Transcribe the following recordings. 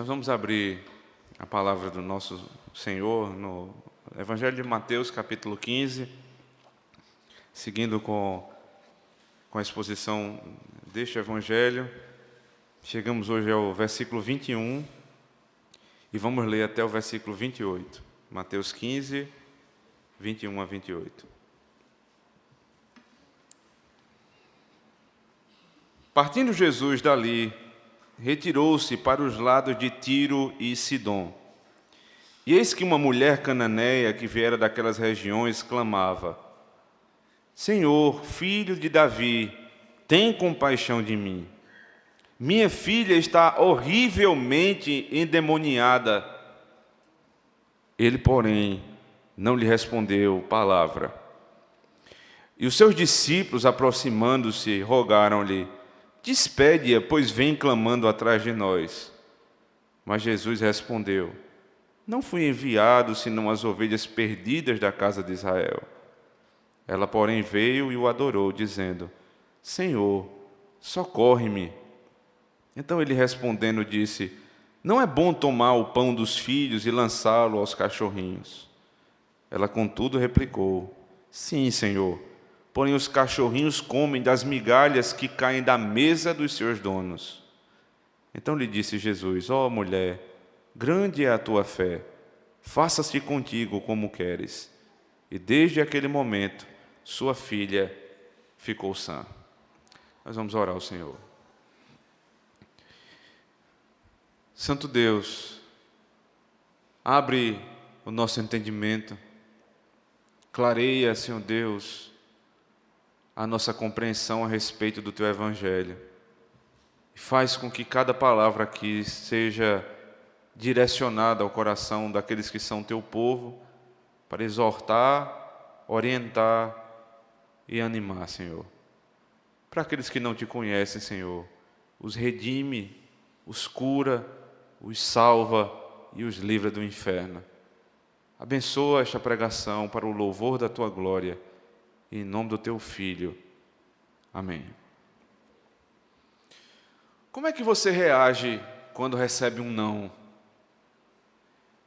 Nós vamos abrir a palavra do nosso Senhor no Evangelho de Mateus, capítulo 15, seguindo com a exposição deste Evangelho. Chegamos hoje ao versículo 21 e vamos ler até o versículo 28. Mateus 15, 21 a 28. Partindo Jesus dali, retirou-se para os lados de Tiro e Sidom. E eis que uma mulher cananeia que viera daquelas regiões clamava: Senhor, filho de Davi, tem compaixão de mim. Minha filha está horrivelmente endemoniada. Ele, porém, não lhe respondeu palavra. E os seus discípulos, aproximando-se, rogaram-lhe: Despede-a, pois vem clamando atrás de nós. Mas Jesus respondeu: Não fui enviado senão as ovelhas perdidas da casa de Israel. Ela, porém, veio e o adorou, dizendo: Senhor, socorre-me. Então ele respondendo disse: Não é bom tomar o pão dos filhos e lançá-lo aos cachorrinhos. Ela, contudo, replicou: Sim, Senhor, porém os cachorrinhos comem das migalhas que caem da mesa dos seus donos. Então lhe disse Jesus: Ó mulher, grande é a tua fé, faça-se contigo como queres. E desde aquele momento, sua filha ficou sã. Nós vamos orar ao Senhor. Santo Deus, abre o nosso entendimento, clareia, Senhor Deus, a nossa compreensão a respeito do Teu Evangelho. E faz com que cada palavra aqui seja direcionada ao coração daqueles que são Teu povo, para exortar, orientar e animar, Senhor. Para aqueles que não Te conhecem, Senhor, os redime, os cura, os salva e os livra do inferno. Abençoa esta pregação para o louvor da Tua glória, em nome do Teu Filho. Amém. Como é que você reage quando recebe um não?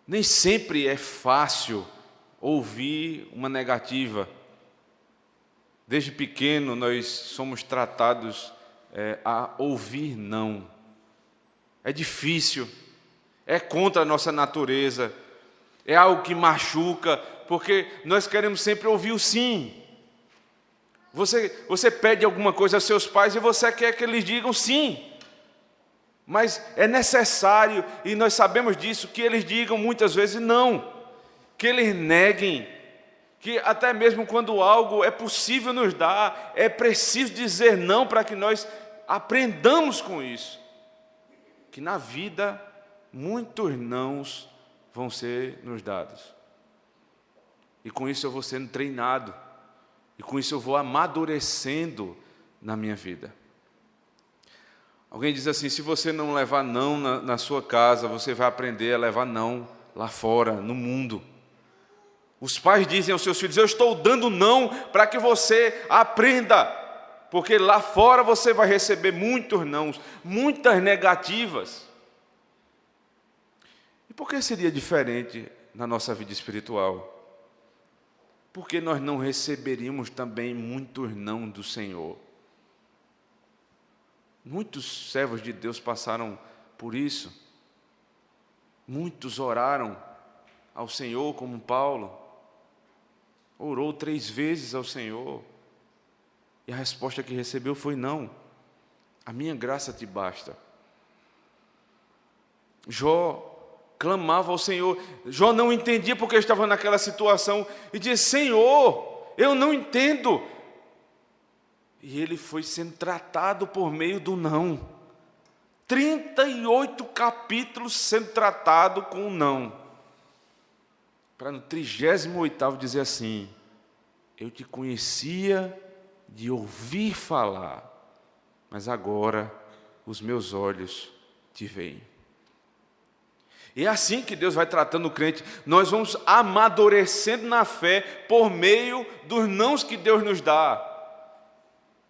Nem sempre é fácil ouvir uma negativa. Desde pequeno nós somos tratados a ouvir não. É difícil, é contra a nossa natureza, é algo que machuca, porque nós queremos sempre ouvir o sim. Você pede alguma coisa aos seus pais e você quer que eles digam sim. Mas é necessário, e nós sabemos disso, que eles digam muitas vezes não, que eles neguem, que até mesmo quando algo é possível nos dar, é preciso dizer não para que nós aprendamos com isso. Que na vida muitos nãos vão ser nos dados. E com isso eu vou sendo treinado. E com isso eu vou amadurecendo na minha vida. Alguém diz assim: se você não levar não na sua casa, você vai aprender a levar não lá fora, no mundo. Os pais dizem aos seus filhos: eu estou dando não para que você aprenda, porque lá fora você vai receber muitos nãos, muitas negativas. E por que seria diferente na nossa vida espiritual? Porque nós não receberíamos também muitos não do Senhor. Muitos servos de Deus passaram por isso. Muitos oraram ao Senhor, como Paulo. Orou 3 vezes ao Senhor. E a resposta que recebeu foi não. A minha graça te basta. Jó clamava ao Senhor. Jó não entendia porque estava naquela situação. E dizia: Senhor, eu não entendo. E ele foi sendo tratado por meio do não. 38 capítulos sendo tratado com o não. Para no 38º dizer assim: eu te conhecia de ouvir falar, mas agora os meus olhos te veem. E é assim que Deus vai tratando o crente. Nós vamos amadurecendo na fé por meio dos nãos que Deus nos dá.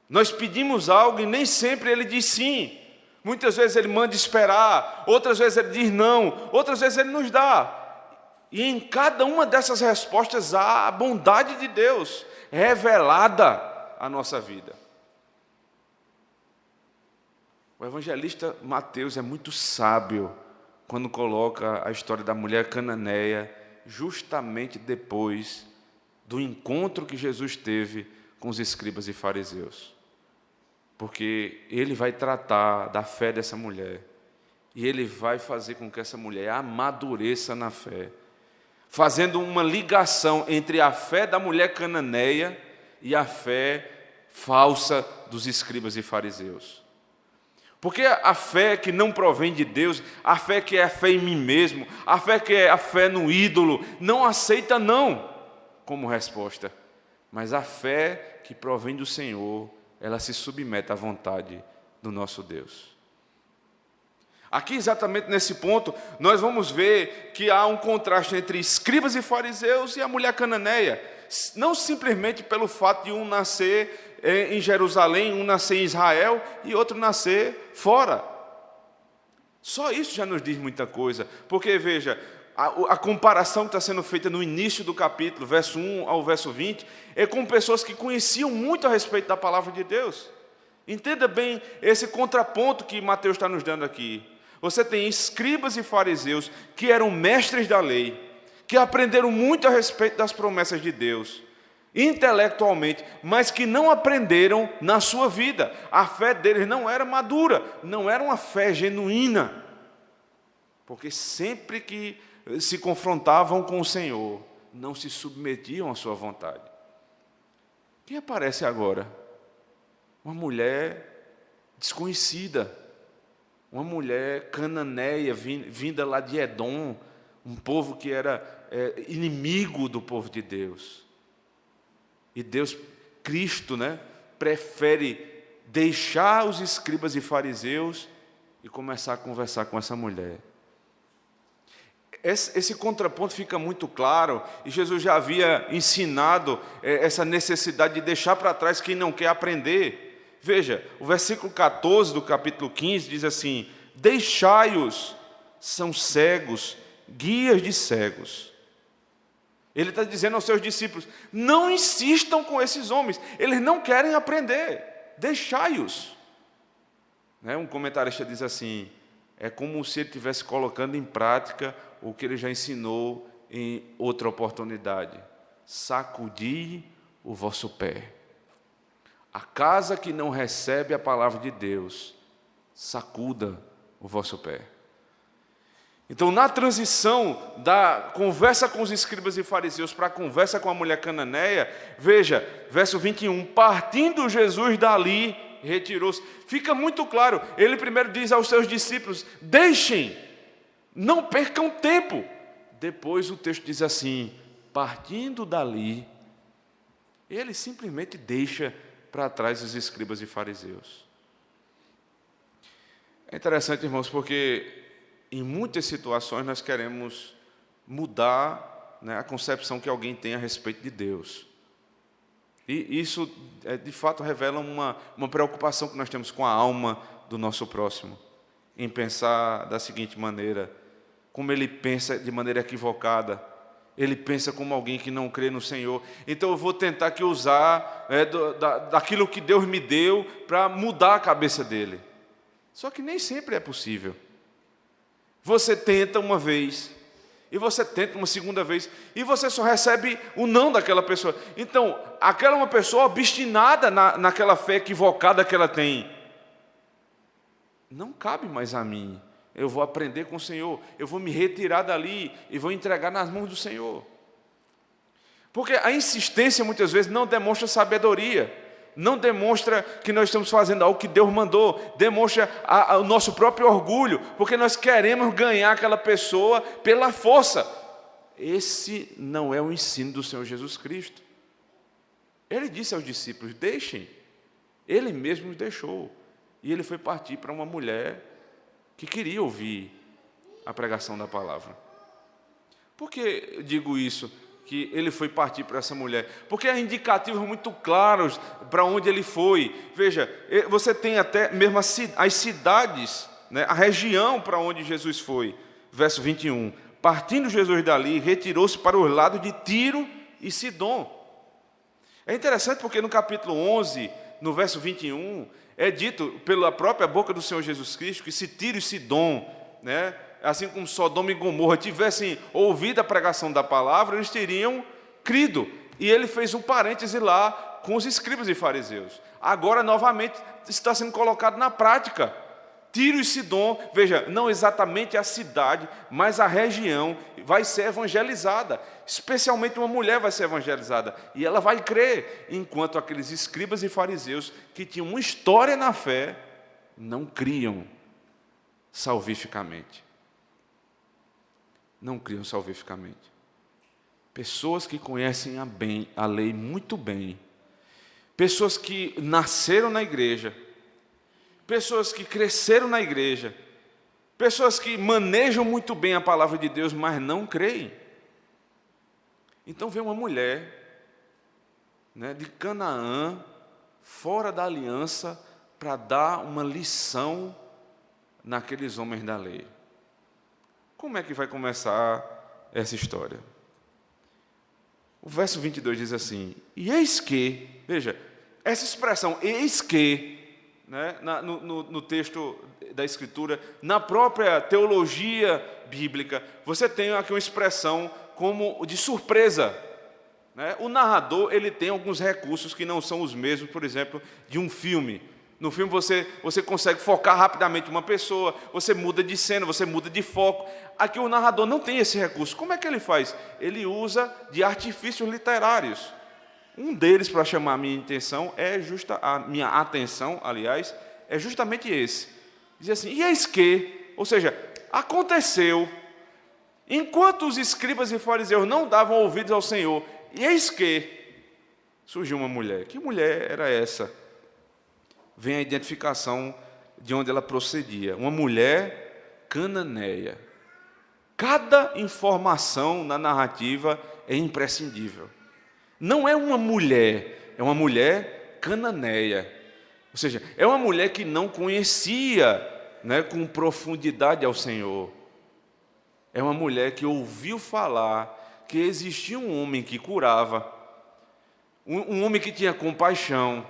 Nós pedimos algo e nem sempre Ele diz sim. Muitas vezes Ele manda esperar, outras vezes Ele diz não, outras vezes Ele nos dá. E em cada uma dessas respostas há a bondade de Deus revelada à nossa vida. O evangelista Mateus é muito sábio quando coloca a história da mulher cananeia justamente depois do encontro que Jesus teve com os escribas e fariseus. Porque ele vai tratar da fé dessa mulher e ele vai fazer com que essa mulher amadureça na fé, fazendo uma ligação entre a fé da mulher cananeia e a fé falsa dos escribas e fariseus. Porque a fé que não provém de Deus, a fé que é a fé em mim mesmo, a fé que é a fé no ídolo, não aceita não como resposta. Mas a fé que provém do Senhor, ela se submete à vontade do nosso Deus. Aqui, exatamente nesse ponto, nós vamos ver que há um contraste entre escribas e fariseus e a mulher cananeia. Não simplesmente pelo fato de um nascer em Jerusalém, um nascer em Israel e outro nascer fora. Só isso já nos diz muita coisa, porque veja, a comparação que está sendo feita no início do capítulo, verso 1 ao verso 20, é com pessoas que conheciam muito a respeito da palavra de Deus. Entenda bem esse contraponto que Mateus está nos dando aqui. Você tem escribas e fariseus que eram mestres da lei, que aprenderam muito a respeito das promessas de Deus, intelectualmente, mas que não aprenderam na sua vida. A fé deles não era madura, não era uma fé genuína, porque sempre que se confrontavam com o Senhor, não se submetiam à sua vontade. Quem aparece agora? Uma mulher desconhecida, uma mulher cananeia, vinda lá de Edom, um povo que era inimigo do povo de Deus. E Deus, Cristo, prefere deixar os escribas e fariseus e começar a conversar com essa mulher. Esse contraponto fica muito claro, e Jesus já havia ensinado essa necessidade de deixar para trás quem não quer aprender. Veja, o versículo 14 do capítulo 15 diz assim: deixai-os, são cegos, guias de cegos. Ele está dizendo aos seus discípulos: não insistam com esses homens, eles não querem aprender, deixai-os. Um comentarista diz assim: é como se ele estivesse colocando em prática o que ele já ensinou em outra oportunidade. Sacudi o vosso pé. A casa que não recebe a palavra de Deus, sacuda o vosso pé. Então, na transição da conversa com os escribas e fariseus para a conversa com a mulher cananeia, veja, verso 21, partindo Jesus dali, retirou-se. Fica muito claro, ele primeiro diz aos seus discípulos: deixem, não percam tempo. Depois o texto diz assim: partindo dali, ele simplesmente deixa para trás os escribas e fariseus. É interessante, irmãos, porque em muitas situações nós queremos mudar a concepção que alguém tem a respeito de Deus. E isso, de fato, revela uma preocupação que nós temos com a alma do nosso próximo, em pensar da seguinte maneira: como ele pensa de maneira equivocada, ele pensa como alguém que não crê no Senhor, então eu vou tentar aqui usar daquilo que Deus me deu para mudar a cabeça dele. Só que nem sempre é possível. Você tenta uma vez, e você tenta uma segunda vez, e você só recebe o não daquela pessoa. Então, aquela é uma pessoa obstinada naquela fé equivocada que ela tem. Não cabe mais a mim. Eu vou aprender com o Senhor, eu vou me retirar dali e vou entregar nas mãos do Senhor. Porque a insistência muitas vezes não demonstra sabedoria, não demonstra que nós estamos fazendo algo que Deus mandou, demonstra o nosso próprio orgulho, porque nós queremos ganhar aquela pessoa pela força. Esse não é o ensino do Senhor Jesus Cristo. Ele disse aos discípulos: deixem. Ele mesmo os deixou. E ele foi partir para uma mulher que queria ouvir a pregação da palavra. Por que eu digo isso? que ele foi partir para essa mulher? Porque há indicativos muito claros para onde ele foi. Veja, você tem até mesmo as cidades, né, a região para onde Jesus foi. Verso 21. Partindo Jesus dali, retirou-se para os lados de Tiro e Sidom. É interessante porque no capítulo 11, no verso 21, é dito pela própria boca do Senhor Jesus Cristo que se Tiro e Sidom, né, assim como Sodoma e Gomorra, tivessem ouvido a pregação da palavra, eles teriam crido. E ele fez um parêntese lá com os escribas e fariseus. Agora, novamente, está sendo colocado na prática. Tiro e Sidom, veja, não exatamente a cidade, mas a região vai ser evangelizada. Especialmente uma mulher vai ser evangelizada. E ela vai crer, enquanto aqueles escribas e fariseus que tinham uma história na fé, não criam salvificamente. Não criam salvificamente. Pessoas que conhecem a lei muito bem. Pessoas que nasceram na igreja. Pessoas que cresceram na igreja. Pessoas que manejam muito bem a palavra de Deus, mas não creem. Então vem uma mulher, né, de Canaã, fora da aliança, para dar uma lição naqueles homens da lei. Como é que vai começar essa história? O verso 22 diz assim: e eis que, veja, essa expressão, eis que, né, no texto da Escritura, na própria teologia bíblica, você tem aqui uma expressão como de surpresa. Né? O narrador ele tem alguns recursos que não são os mesmos, por exemplo, de um filme. No filme você consegue focar rapidamente uma pessoa, você muda de cena, você muda de foco. Aqui o narrador não tem esse recurso. Como é que ele faz? Ele usa de artifícios literários. Um deles, para chamar a minha atenção, é justamente esse. Diz assim: e eis que, ou seja, aconteceu, enquanto os escribas e fariseus não davam ouvidos ao Senhor, e eis que surgiu uma mulher. Que mulher era essa? Vem a identificação de onde ela procedia. Uma mulher cananeia. Cada informação na narrativa é imprescindível. Não é uma mulher, é uma mulher cananeia. Ou seja, é uma mulher que não conhecia, né, com profundidade ao Senhor. É uma mulher que ouviu falar que existia um homem que curava, um homem que tinha compaixão,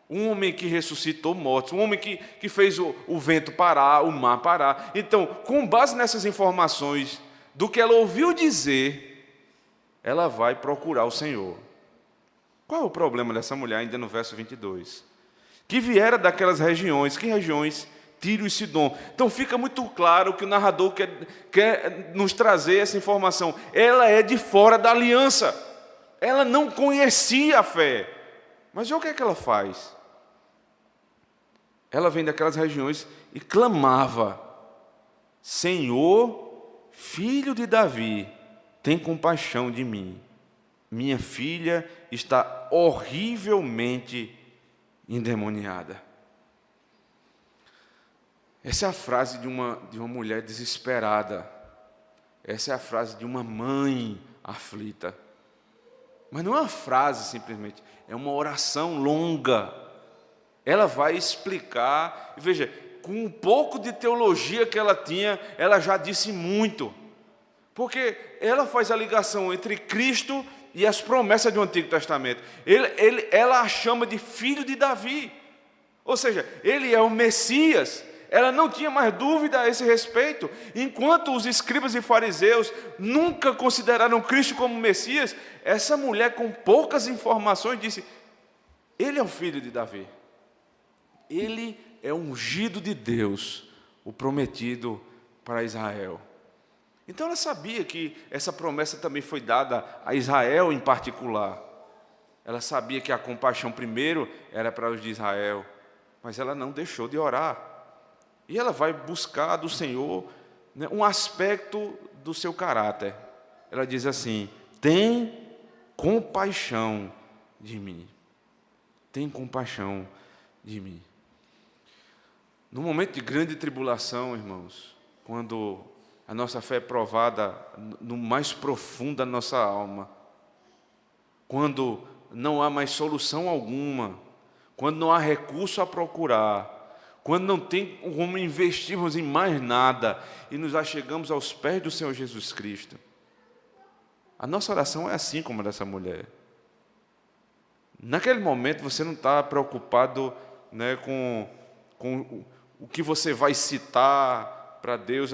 um homem que ressuscitou mortos, um homem que fez o vento parar, o mar parar. Então, com base nessas informações, do que ela ouviu dizer, ela vai procurar o Senhor. Qual é o problema dessa mulher, ainda no verso 22? Que viera daquelas regiões. Que regiões? Tiro e Sidom. Então fica muito claro que o narrador quer nos trazer essa informação. Ela é de fora da aliança. Ela não conhecia a fé. Mas o que é que ela faz? Ela vem daquelas regiões e clamava: Senhor, filho de Davi, tem compaixão de mim. Minha filha está horrivelmente endemoniada. Essa é a frase de uma mulher desesperada. Essa é a frase de uma mãe aflita. Mas não é uma frase simplesmente, é uma oração longa. Ela vai explicar, e veja, com um pouco de teologia que ela tinha, ela já disse muito. Porque ela faz a ligação entre Cristo e as promessas do Antigo Testamento. Ela a chama de filho de Davi. Ou seja, ele é o Messias. Ela não tinha mais dúvida a esse respeito. Enquanto os escribas e fariseus nunca consideraram Cristo como Messias, essa mulher com poucas informações disse: ele é o filho de Davi. Ele é o ungido de Deus, o prometido para Israel. Então ela sabia que essa promessa também foi dada a Israel em particular. Ela sabia que a compaixão primeiro era para os de Israel, mas ela não deixou de orar. E ela vai buscar do Senhor, né, um aspecto do seu caráter. Ela diz assim: tem compaixão de mim. Tem compaixão de mim. No momento de grande tribulação, irmãos, quando A nossa fé é provada no mais profundo da nossa alma. Quando não há mais solução alguma, quando não há recurso a procurar, quando não tem como investirmos em mais nada e nos achegamos aos pés do Senhor Jesus Cristo. A nossa oração é assim como a dessa mulher. Naquele momento você não está preocupado, né, com o que você vai citar para Deus,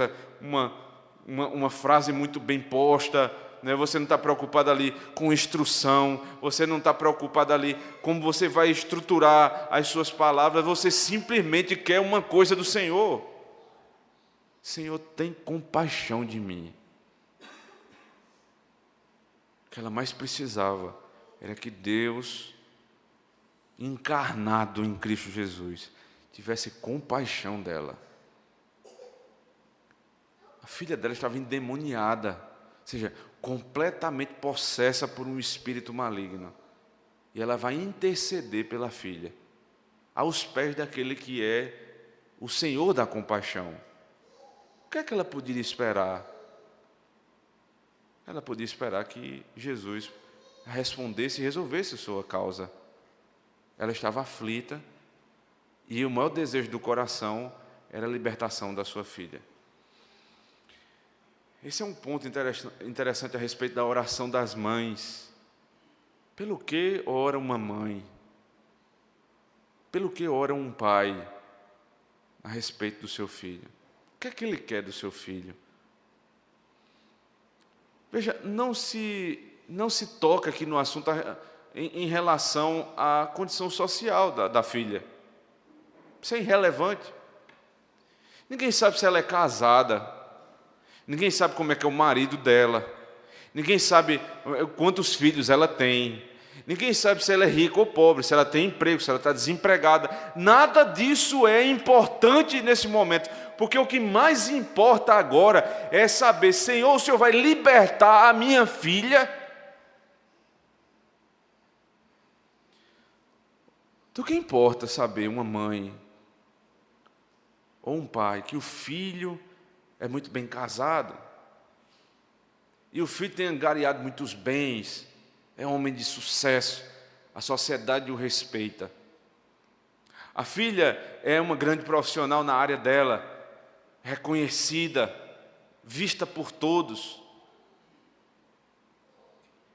uma frase muito bem posta, né? Você não está preocupado ali com instrução, você não está preocupado ali como você vai estruturar as suas palavras, você simplesmente quer uma coisa do Senhor. Senhor, tem compaixão de mim. O que ela mais precisava era que Deus, encarnado em Cristo Jesus, tivesse compaixão dela. A filha dela estava endemoniada, ou seja, completamente possessa por um espírito maligno. E ela vai interceder pela filha, aos pés daquele que é o Senhor da compaixão. O que é que ela poderia esperar? Ela podia esperar que Jesus respondesse e resolvesse a sua causa. Ela estava aflita e o maior desejo do coração era a libertação da sua filha. Esse é um ponto interessante a respeito da oração das mães. Pelo que ora uma mãe? Pelo que ora um pai a respeito do seu filho? O que é que ele quer do seu filho? Veja, não se toca aqui no assunto em relação à condição social da filha. Isso é irrelevante. Ninguém sabe se ela é casada. Ninguém sabe como é que é o marido dela. Ninguém sabe quantos filhos ela tem. Ninguém sabe se ela é rica ou pobre, se ela tem emprego, se ela está desempregada. Nada disso é importante nesse momento, porque o que mais importa agora é saber, Senhor, o Senhor vai libertar a minha filha? Do que importa saber uma mãe ou um pai que o filho é muito bem casado, e o filho tem angariado muitos bens, é um homem de sucesso, a sociedade o respeita. A filha é uma grande profissional na área dela, reconhecida, vista por todos.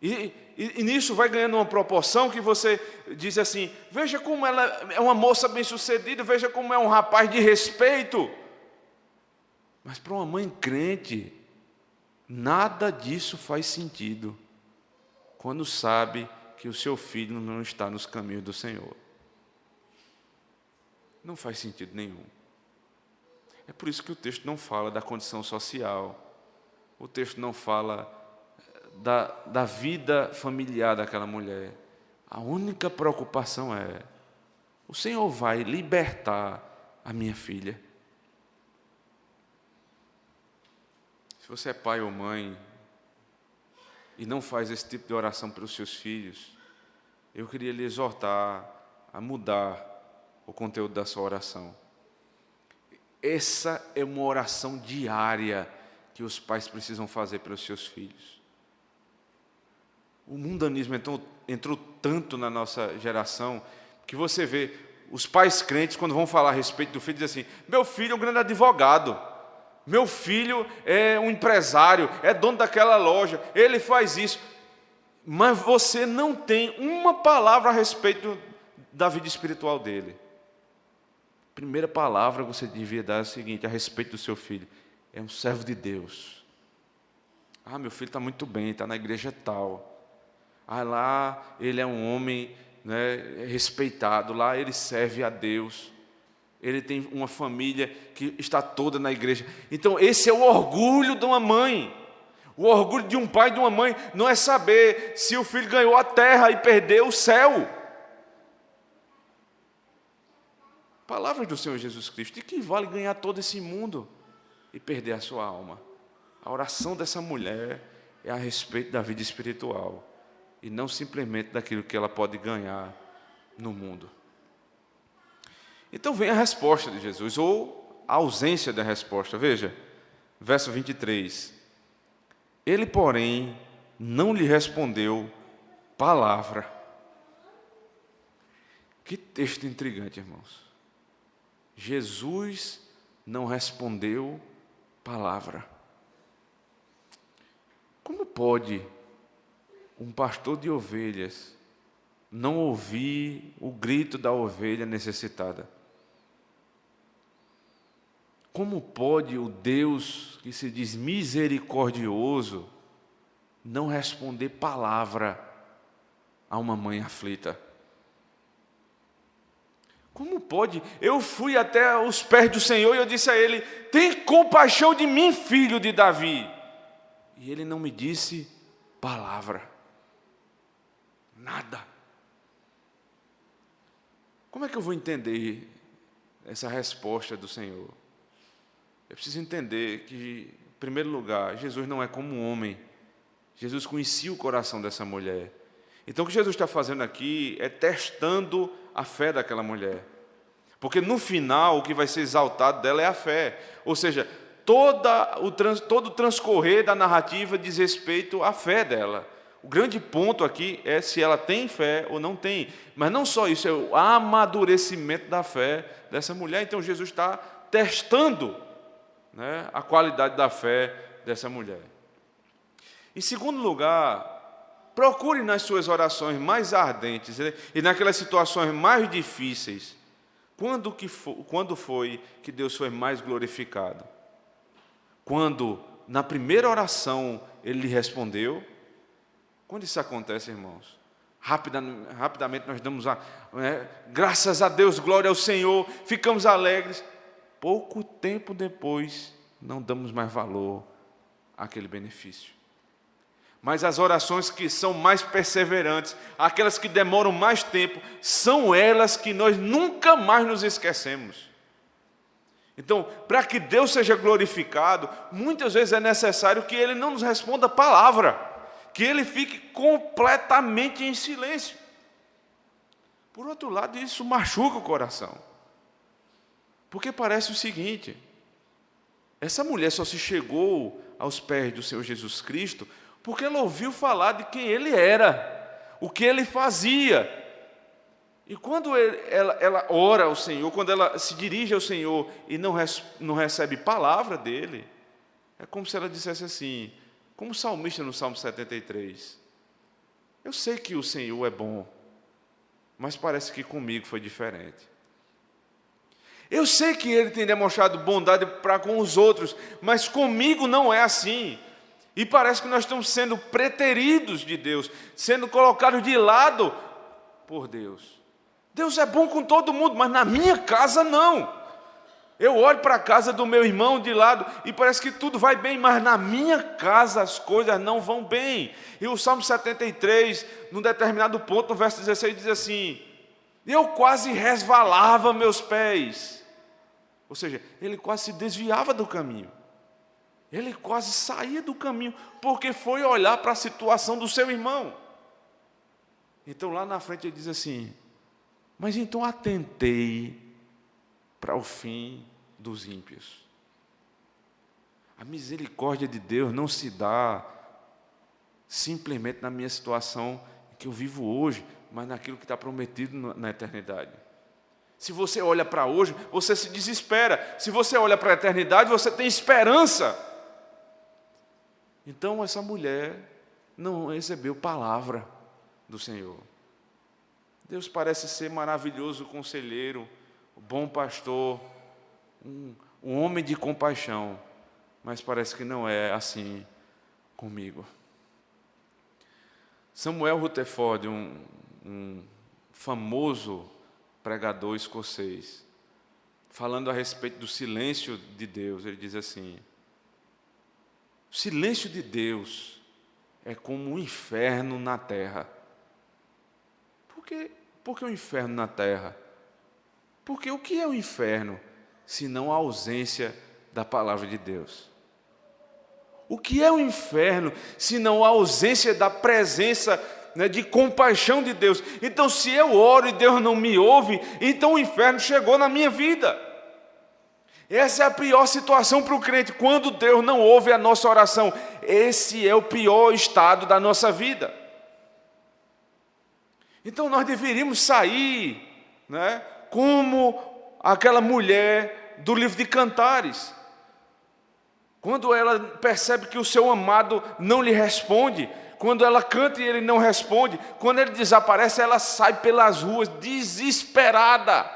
E nisso vai ganhando uma proporção que você diz assim, veja como ela é uma moça bem-sucedida, veja como é um rapaz de respeito. Mas para uma mãe crente, nada disso faz sentido quando sabe que o seu filho não está nos caminhos do Senhor. Não faz sentido nenhum. É por isso que o texto não fala da condição social, o texto não fala da vida familiar daquela mulher. A única preocupação é, o Senhor vai libertar a minha filha? Se você é pai ou mãe e não faz esse tipo de oração pelos seus filhos, eu queria lhe exortar a mudar o conteúdo da sua oração. Essa é uma oração diária que os pais precisam fazer pelos seus filhos. O mundanismo entrou tanto na nossa geração que você vê os pais crentes, quando vão falar a respeito do filho, dizem assim, meu filho é um grande advogado, meu filho é um empresário, é dono daquela loja, ele faz isso. Mas você não tem uma palavra a respeito da vida espiritual dele. A primeira palavra que você devia dar é a seguinte, a respeito do seu filho, é um servo de Deus. Ah, meu filho está muito bem, está na igreja tal. Ah, lá ele é um homem, né, respeitado, lá ele serve a Deus. Ele tem uma família que está toda na igreja. Então esse é o orgulho de uma mãe. O orgulho de um pai e de uma mãe não é saber se o filho ganhou a terra e perdeu o céu. Palavras do Senhor Jesus Cristo. De que vale ganhar todo esse mundo e perder a sua alma? A oração dessa mulher é a respeito da vida espiritual e não simplesmente daquilo que ela pode ganhar no mundo. Então vem a resposta de Jesus, ou a ausência da resposta. Veja, Verso 23. Ele, porém, não lhe respondeu palavra. Que texto intrigante, irmãos. Jesus não respondeu palavra. Como pode um pastor de ovelhas não ouvir o grito da ovelha necessitada? Como pode o Deus que se diz misericordioso não responder palavra a uma mãe aflita? Como pode? Eu fui até os pés do Senhor e eu disse a Ele: tem compaixão de mim, filho de Davi. E Ele não me disse palavra. Nada. Como é que eu vou entender essa resposta do Senhor? Eu preciso entender que, em primeiro lugar, Jesus não é como um homem. Jesus conhecia o coração dessa mulher. Então, o que Jesus está fazendo aqui é testando a fé daquela mulher. Porque, no final, o que vai ser exaltado dela é a fé. Ou seja, todo o transcorrer da narrativa diz respeito à fé dela. O grande ponto aqui é se ela tem fé ou não tem. Mas não só isso, é o amadurecimento da fé dessa mulher. Então, Jesus está testando, né, a qualidade da fé dessa mulher. Em segundo lugar, procure nas suas orações mais ardentes e naquelas situações mais difíceis, quando foi que Deus foi mais glorificado? Quando, na primeira oração, Ele lhe respondeu? Quando isso acontece, irmãos? Rapidamente nós damos graças a Deus, glória ao Senhor, ficamos alegres. Pouco tempo depois, não damos mais valor àquele benefício. Mas as orações que são mais perseverantes, aquelas que demoram mais tempo, são elas que nós nunca mais nos esquecemos. Então, para que Deus seja glorificado, muitas vezes é necessário que Ele não nos responda palavra, que Ele fique completamente em silêncio. Por outro lado, isso machuca o coração. Porque parece o seguinte: essa mulher só se chegou aos pés do Senhor Jesus Cristo porque ela ouviu falar de quem Ele era, o que Ele fazia. E quando ela ora ao Senhor, quando ela se dirige ao Senhor e não recebe palavra dEle, é como se ela dissesse assim, como o salmista no Salmo 73, eu sei que o Senhor é bom, mas parece que comigo foi diferente. Eu sei que Ele tem demonstrado bondade para com os outros, mas comigo não é assim. E parece que nós estamos sendo preteridos de Deus, sendo colocados de lado por Deus. Deus é bom com todo mundo, mas na minha casa não. Eu olho para a casa do meu irmão de lado e parece que tudo vai bem, mas na minha casa as coisas não vão bem. E o Salmo 73, num determinado ponto, no verso 16, diz assim: eu quase resvalava meus pés. Ou seja, ele quase se desviava do caminho. Ele quase saía do caminho, porque foi olhar para a situação do seu irmão. Então lá na frente ele diz assim: mas então atentei para o fim dos ímpios. A misericórdia de Deus não se dá simplesmente na minha situação que eu vivo hoje, mas naquilo que está prometido na eternidade. Se você olha para hoje, você se desespera. Se você olha para a eternidade, você tem esperança. Então essa mulher não recebeu palavra do Senhor. Deus parece ser maravilhoso conselheiro, bom pastor, um homem de compaixão, mas parece que não é assim comigo. Samuel Rutherford, um famoso pregador escocês, falando a respeito do silêncio de Deus, ele diz assim: o silêncio de Deus é como um inferno na terra. Por que o inferno na terra? Porque o que é o inferno, senão a ausência da palavra de Deus? O que é o inferno, senão a ausência da presença, de compaixão de Deus? Então, se eu oro e Deus não me ouve, então o inferno chegou na minha vida. Essa é a pior situação para o crente, quando Deus não ouve a nossa oração. Esse é o pior estado da nossa vida. Então nós deveríamos sair, né, como aquela mulher do livro de Cantares. Quando ela percebe que o seu amado não lhe responde, quando ela canta e ele não responde, quando ele desaparece, ela sai pelas ruas desesperada,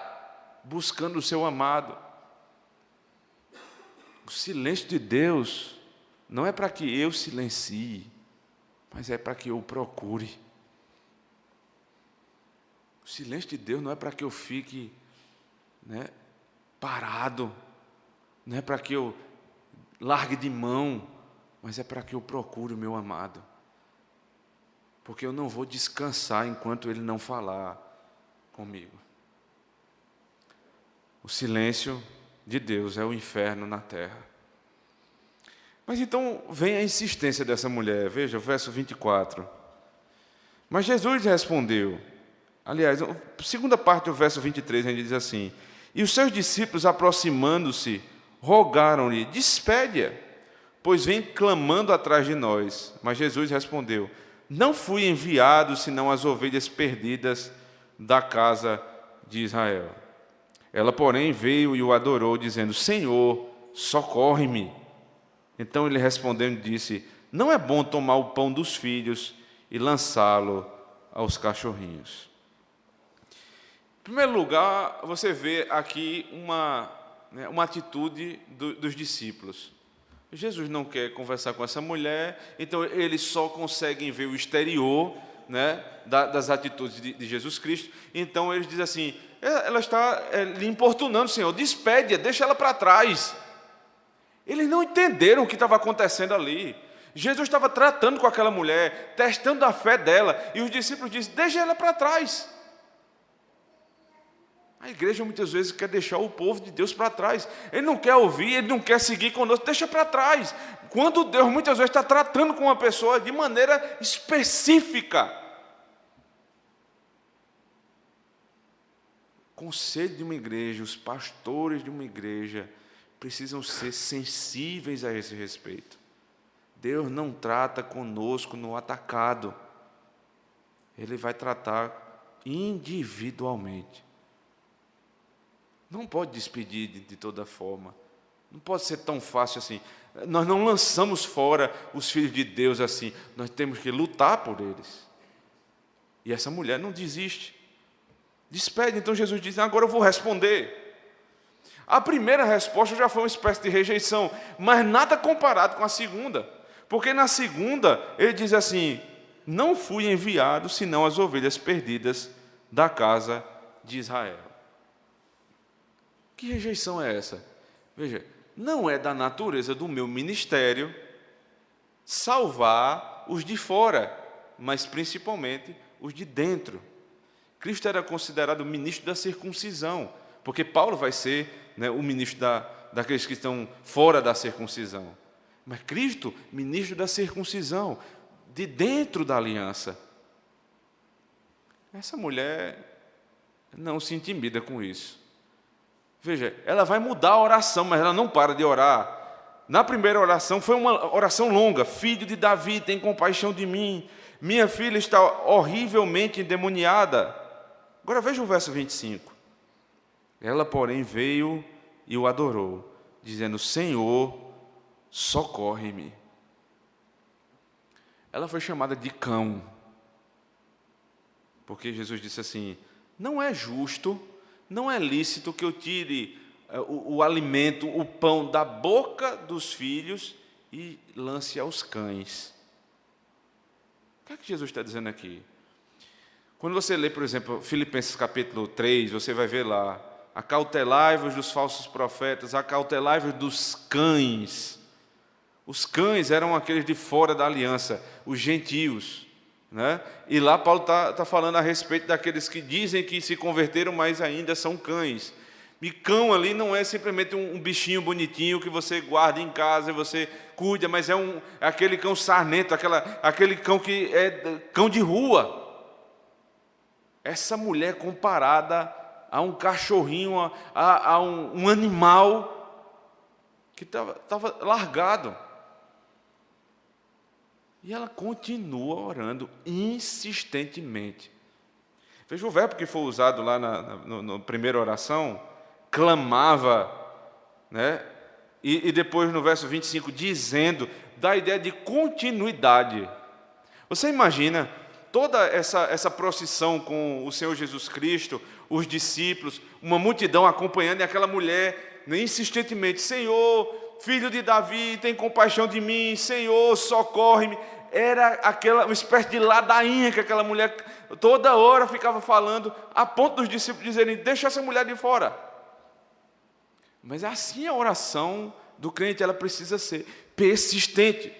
buscando o seu amado. O silêncio de Deus não é para que eu silencie, mas é para que eu o procure. O silêncio de Deus não é para que eu fique, né, parado, não é para que eu largue de mão, mas é para que eu procure o meu amado. Porque eu não vou descansar enquanto ele não falar comigo. O silêncio de Deus é o inferno na terra. Mas então vem a insistência dessa mulher. Veja o verso 24. Mas Jesus respondeu. Aliás, a segunda parte do verso 23, ele diz assim: e os seus discípulos, aproximando-se, rogaram-lhe: despede-a, pois vem clamando atrás de nós. Mas Jesus respondeu: não fui enviado senão as ovelhas perdidas da casa de Israel. Ela, porém, veio e o adorou, dizendo: Senhor, socorre-me. Então ele respondendo disse: não é bom tomar o pão dos filhos e lançá-lo aos cachorrinhos. Em primeiro lugar, você vê aqui uma atitude dos discípulos. Jesus não quer conversar com essa mulher, então eles só conseguem ver o exterior, né, das atitudes de Jesus Cristo. Então eles dizem assim: ela está lhe importunando, Senhor, despede-a, deixa ela para trás. Eles não entenderam o que estava acontecendo ali. Jesus estava tratando com aquela mulher, testando a fé dela, e os discípulos dizem: deixa ela para trás. A igreja muitas vezes quer deixar o povo de Deus para trás. Ele não quer ouvir, ele não quer seguir conosco, deixa para trás. Quando Deus muitas vezes está tratando com uma pessoa de maneira específica. O conselho de uma igreja, os pastores de uma igreja precisam ser sensíveis a esse respeito. Deus não trata conosco no atacado. Ele vai tratar individualmente. Não pode despedir de toda forma. Não pode ser tão fácil assim. Nós não lançamos fora os filhos de Deus assim. Nós temos que lutar por eles. E essa mulher não desiste. Despede. Então Jesus diz: agora eu vou responder. A primeira resposta já foi uma espécie de rejeição, mas nada comparado com a segunda. Porque na segunda ele diz assim: não fui enviado senão as ovelhas perdidas da casa de Israel. Que rejeição é essa? Veja, não é da natureza do meu ministério salvar os de fora, mas principalmente os de dentro. Cristo era considerado o ministro da circuncisão, porque Paulo vai ser, né, o ministro daqueles que estão fora da circuncisão. Mas Cristo, ministro da circuncisão, de dentro da aliança. Essa mulher não se intimida com isso. Veja, ela vai mudar a oração, mas ela não para de orar. Na primeira oração foi uma oração longa: filho de Davi, tem compaixão de mim. Minha filha está horrivelmente endemoniada. Agora veja o verso 25. Ela, porém, veio e o adorou, dizendo: Senhor, socorre-me. Ela foi chamada de cão, porque Jesus disse assim: não é justo, não é lícito que eu tire o alimento, o pão da boca dos filhos e lance aos cães. O que é que Jesus está dizendo aqui? Quando você lê, por exemplo, Filipenses capítulo 3, você vai ver lá: acautelai-vos dos falsos profetas, acautelai-vos dos cães. Os cães eram aqueles de fora da aliança, os gentios, né? E lá Paulo está falando a respeito daqueles que dizem que se converteram, mas ainda são cães. E cão ali não é simplesmente um bichinho bonitinho que você guarda em casa e você cuida, mas é aquele cão sarnento, aquele cão que é cão de rua. Essa mulher comparada a um cachorrinho, a um animal, que estava largado. E ela continua orando insistentemente. Veja o verbo que foi usado lá na primeira oração, clamava, né? E depois no verso 25, dizendo, dá a ideia de continuidade. Você imagina toda essa procissão com o Senhor Jesus Cristo, os discípulos, uma multidão acompanhando, e aquela mulher, né, insistentemente, Senhor, filho de Davi, tem compaixão de mim, Senhor, socorre-me. Era uma espécie de ladainha que aquela mulher toda hora ficava falando, a ponto dos discípulos dizerem, deixa essa mulher de fora. Mas assim a oração do crente, ela precisa ser persistente.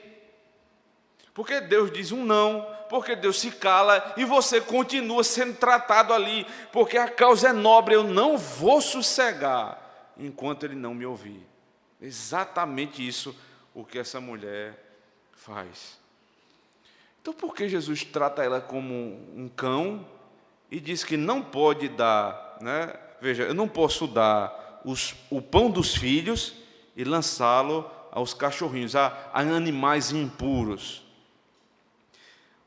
Porque Deus diz um não, porque Deus se cala e você continua sendo tratado ali, porque a causa é nobre, eu não vou sossegar enquanto Ele não me ouvir. Exatamente isso o que essa mulher faz. Então, por que Jesus trata ela como um cão e diz que não pode dar, né? Veja, eu não posso dar o pão dos filhos e lançá-lo aos cachorrinhos, a animais impuros.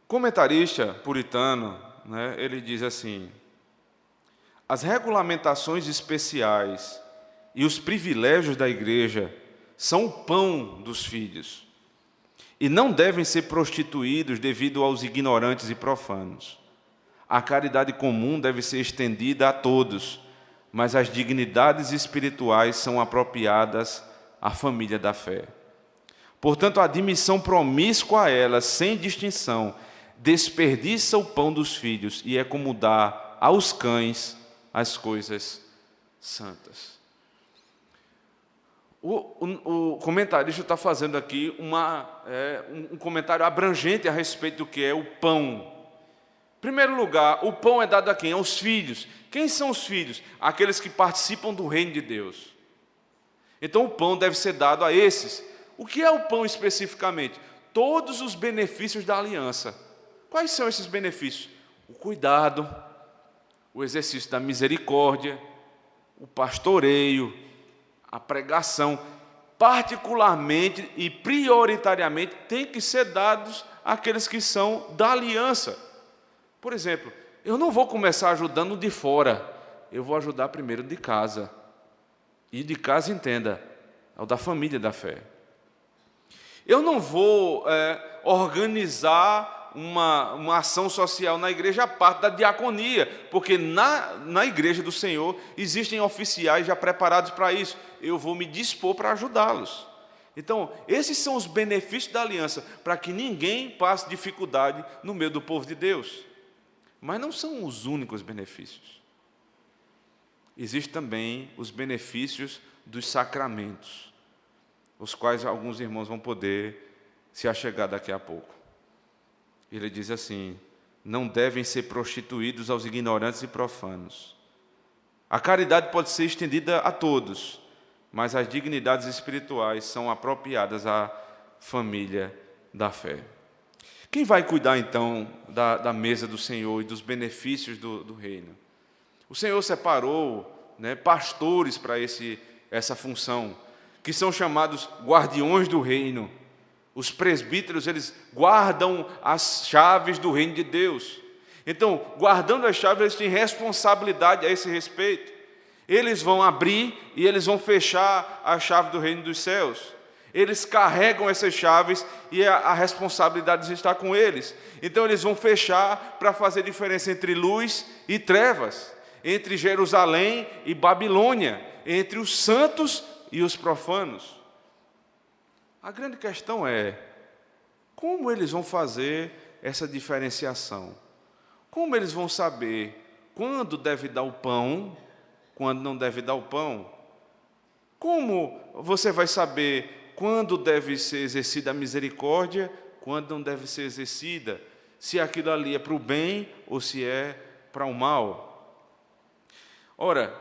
O comentarista puritano, né, ele diz assim, as regulamentações especiais e os privilégios da igreja são o pão dos filhos, e não devem ser prostituídos devido aos ignorantes e profanos. A caridade comum deve ser estendida a todos, mas as dignidades espirituais são apropriadas à família da fé. Portanto, a admissão promíscua a elas, sem distinção, desperdiça o pão dos filhos e é como dar aos cães as coisas santas. O comentarista está fazendo aqui um comentário abrangente a respeito do que é o pão. Em primeiro lugar, o pão é dado a quem? Aos filhos. Quem são os filhos? Aqueles que participam do reino de Deus. Então o pão deve ser dado a esses. O que é o pão especificamente? Todos os benefícios da aliança. Quais são esses benefícios? O cuidado, o exercício da misericórdia, o pastoreio, a pregação, particularmente e prioritariamente, tem que ser dados àqueles que são da aliança. Por exemplo, eu não vou começar ajudando de fora, eu vou ajudar primeiro de casa. E de casa, entenda, é o da família da fé. Eu não vou organizar uma ação social na igreja à parte da diaconia, porque na igreja do Senhor existem oficiais já preparados para isso. Eu vou me dispor para ajudá-los. Então, esses são os benefícios da aliança, para que ninguém passe dificuldade no meio do povo de Deus. Mas não são os únicos benefícios. Existem também os benefícios dos sacramentos, os quais alguns irmãos vão poder se achegar daqui a pouco. Ele diz assim, não devem ser prostituídos aos ignorantes e profanos. A caridade pode ser estendida a todos, mas as dignidades espirituais são apropriadas à família da fé. Quem vai cuidar, então, da mesa do Senhor e dos benefícios do reino? O Senhor separou, né, pastores para essa função, que são chamados guardiões do reino. Os presbíteros, eles guardam as chaves do reino de Deus. Então, guardando as chaves, eles têm responsabilidade a esse respeito. Eles vão abrir e eles vão fechar a chave do reino dos céus. Eles carregam essas chaves e a responsabilidade está com eles. Então, eles vão fechar para fazer diferença entre luz e trevas, entre Jerusalém e Babilônia, entre os santos e os profanos. A grande questão é, como eles vão fazer essa diferenciação? Como eles vão saber quando deve dar o pão, quando não deve dar o pão? Como você vai saber quando deve ser exercida a misericórdia, quando não deve ser exercida? Se aquilo ali é para o bem ou se é para o mal? Ora,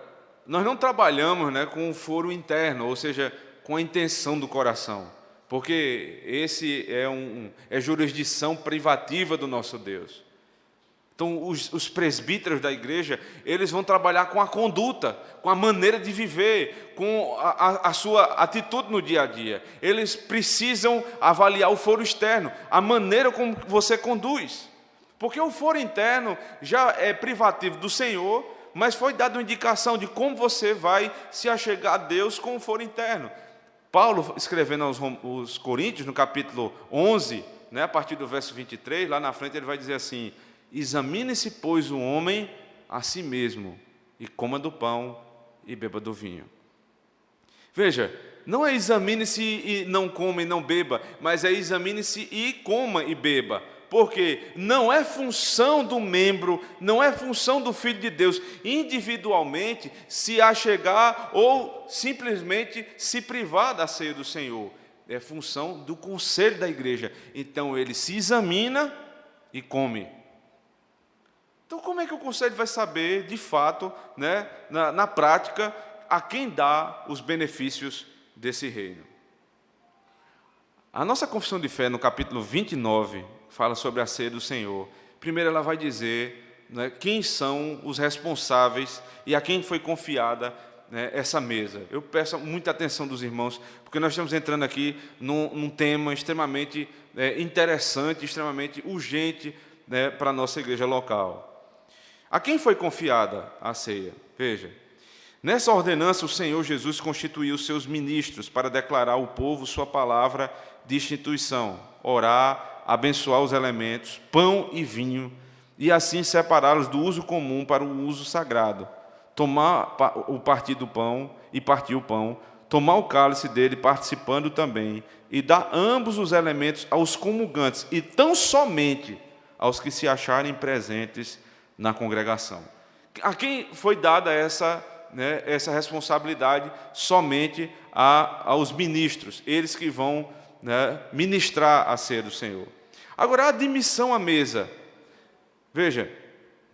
nós não trabalhamos, né, com o foro interno, ou seja, com a intenção do coração. Porque esse é jurisdição privativa do nosso Deus. Então, os presbíteros da igreja, eles vão trabalhar com a conduta, com a maneira de viver, com a sua atitude no dia a dia. Eles precisam avaliar o foro externo, a maneira como você conduz. Porque o foro interno já é privativo do Senhor, mas foi dada uma indicação de como você vai se achegar a Deus com o foro interno. Paulo, escrevendo aos Coríntios, no capítulo 11, a partir do verso 23, lá na frente ele vai dizer assim: examine-se, pois, o homem a si mesmo, e coma do pão e beba do vinho. Veja, não é examine-se e não coma e não beba, mas é examine-se e coma e beba. Porque não é função do membro, não é função do Filho de Deus, individualmente, se achegar ou simplesmente se privar da ceia do Senhor. É função do conselho da igreja. Então, ele se examina e come. Então, como é que o conselho vai saber, de fato, na prática, a quem dá os benefícios desse reino? A nossa confissão de fé, no capítulo 29, fala sobre a ceia do Senhor. Primeiro, ela vai dizer quem são os responsáveis e a quem foi confiada essa mesa. Eu peço muita atenção dos irmãos, porque nós estamos entrando aqui num tema extremamente interessante, extremamente urgente para a nossa igreja local. A quem foi confiada a ceia? Veja, nessa ordenança o Senhor Jesus constituiu seus ministros para declarar ao povo sua palavra de instituição, orar, abençoar os elementos, pão e vinho, e assim separá-los do uso comum para o uso sagrado, tomar o partir do pão e partir o pão, tomar o cálice dele, participando também, e dar ambos os elementos aos comungantes, e tão somente aos que se acharem presentes na congregação. A quem foi dada essa responsabilidade? Somente aos ministros, eles que vão ministrar a ceia do Senhor. Agora, a admissão à mesa. Veja,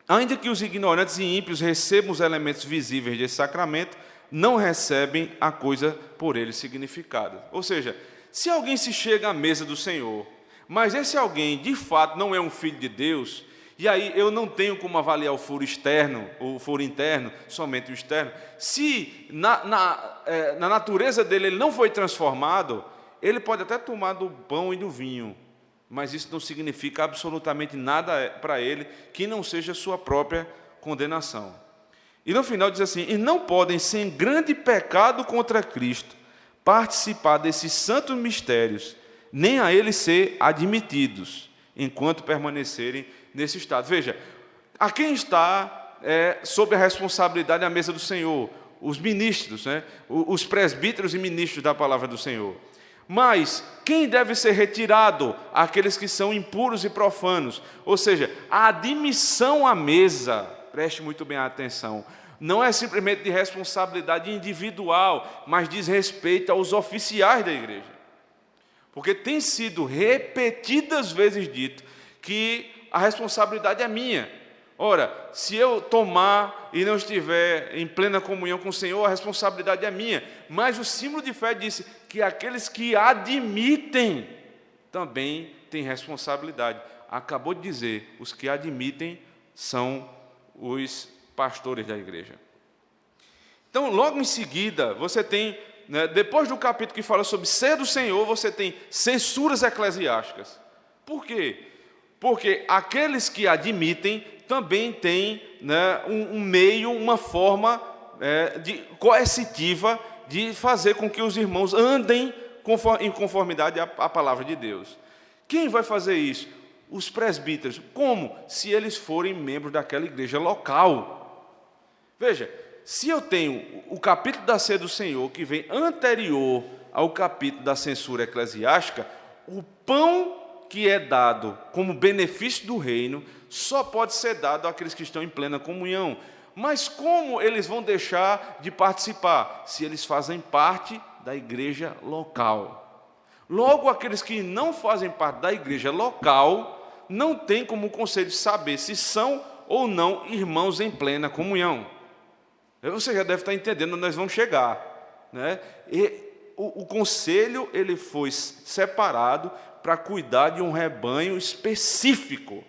ainda que os ignorantes e ímpios recebam os elementos visíveis desse sacramento, não recebem a coisa por ele significada. Ou seja, se alguém se chega à mesa do Senhor, mas esse alguém de fato não é um filho de Deus, e aí eu não tenho como avaliar o foro externo, o foro interno, somente o externo. Se na natureza dele ele não foi transformado, ele pode até tomar do pão e do vinho, mas isso não significa absolutamente nada para ele que não seja sua própria condenação. E no final diz assim: e não podem, sem grande pecado contra Cristo, participar desses santos mistérios, nem a eles ser admitidos, enquanto permanecerem nesse estado. Veja, a quem está sob a responsabilidade à mesa do Senhor? Os ministros, os presbíteros e ministros da palavra do Senhor. Mas quem deve ser retirado? Aqueles que são impuros e profanos. Ou seja, a admissão à mesa, preste muito bem atenção, não é simplesmente de responsabilidade individual, mas diz respeito aos oficiais da igreja. Porque tem sido repetidas vezes dito que a responsabilidade é minha. Ora, se eu tomar e não estiver em plena comunhão com o Senhor, a responsabilidade é minha. Mas o símbolo de fé disse que aqueles que admitem também têm responsabilidade. Acabou de dizer, os que admitem são os pastores da igreja. Então, logo em seguida, você tem, depois do capítulo que fala sobre ser do Senhor, você tem censuras eclesiásticas. Por quê? Porque aqueles que admitem também têm um meio, uma forma coercitiva de fazer com que os irmãos andem em conformidade à palavra de Deus. Quem vai fazer isso? Os presbíteros. Como? Se eles forem membros daquela igreja local. Veja, se eu tenho o capítulo da ceia do Senhor, que vem anterior ao capítulo da censura eclesiástica, o pão que é dado como benefício do reino só pode ser dado àqueles que estão em plena comunhão. Mas como eles vão deixar de participar? Se eles fazem parte da igreja local. Logo, aqueles que não fazem parte da igreja local não têm como conselho saber se são ou não irmãos em plena comunhão. Você já deve estar entendendo onde nós vamos chegar, E o conselho ele foi separado para cuidar de um rebanho específico,